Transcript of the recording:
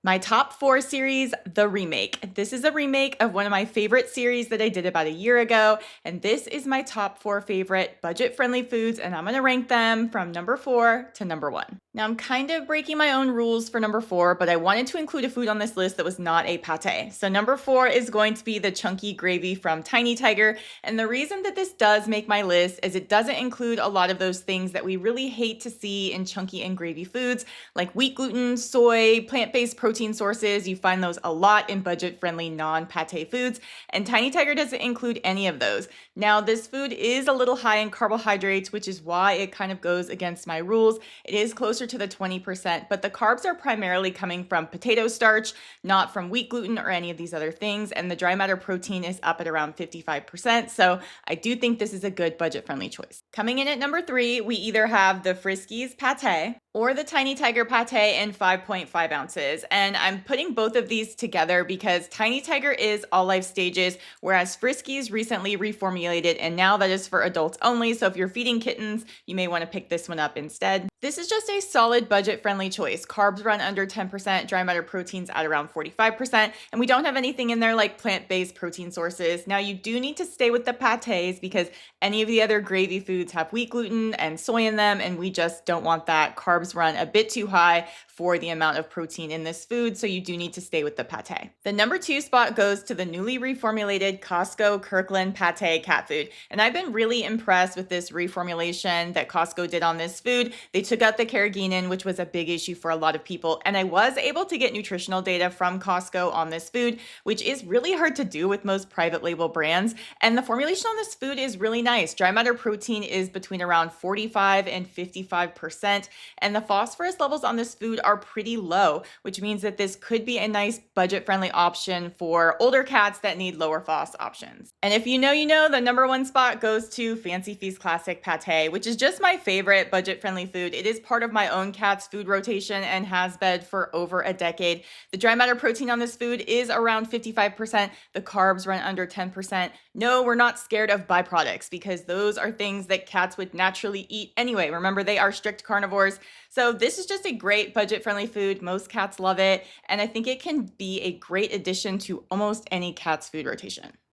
My top 4 series, The Remake. This is a remake of one of my favorite series that I did about a year ago, and this is my top 4 favorite budget-friendly foods, and I'm gonna rank them from number 4 to number 1. Now, I'm kind of breaking my own rules for number 4, but I wanted to include a food on this list that was not a pate. So number 4 is going to be the chunky gravy from Tiny Tiger, and the reason that this does make my list is it doesn't include a lot of those things that we really hate to see in chunky and gravy foods, like wheat gluten, soy, plant-based protein sources. You find those a lot in budget-friendly non-pate foods, and Tiny Tiger doesn't include any of those. Now, this food is a little high in carbohydrates, which is why it kind of goes against my rules. It is closer to the 20%, but the carbs are primarily coming from potato starch, not from wheat gluten or any of these other things, and the dry matter protein is up at around 55%, so I do think this is a good budget-friendly choice. Coming in at number 3, we either have the Friskies pate or the Tiny Tiger pate in 5.5 ounces. And I'm putting both of these together because Tiny Tiger is all life stages, whereas Friskies recently reformulated, and now that is for adults only. So if you're feeding kittens, you may want to pick this one up instead. This is just a solid budget-friendly choice. Carbs run under 10%, dry matter proteins at around 45%, and we don't have anything in there like plant-based protein sources. Now, you do need to stay with the pates because any of the other gravy foods have wheat gluten and soy in them, and we just don't want that. Carbs run a bit too high for the amount of protein in this food, so you do need to stay with the pate. The number 2 spot goes to the newly reformulated Costco Kirklandpate cat food, and I've been really impressed with this reformulation that Costco did on this food. They took out the carrageenan, which was a big issue for a lot of people, and I was able to get nutritional data from Costco on this food, which is really hard to do with most private label brands, and the formulation on this food is really nice. Dry matter protein is between around 45 and 55%, and the phosphorus levels on this food are pretty low, which means that this could be a nice budget-friendly option for older cats that need lower phos options. And if you know, the number 1 spot goes to Fancy Feast Classic Pate, which is just my favorite budget-friendly food. It is part of my own cat's food rotation and has been for over a decade. The dry matter protein on this food is around 55%. The carbs run under 10%. No, we're not scared of byproducts because those are things that cats would naturally eat anyway. Remember, they are strict carnivores. So this is just a great budget-friendly food. Most cats love it, and I think it can be a great addition to almost any cat's food rotation.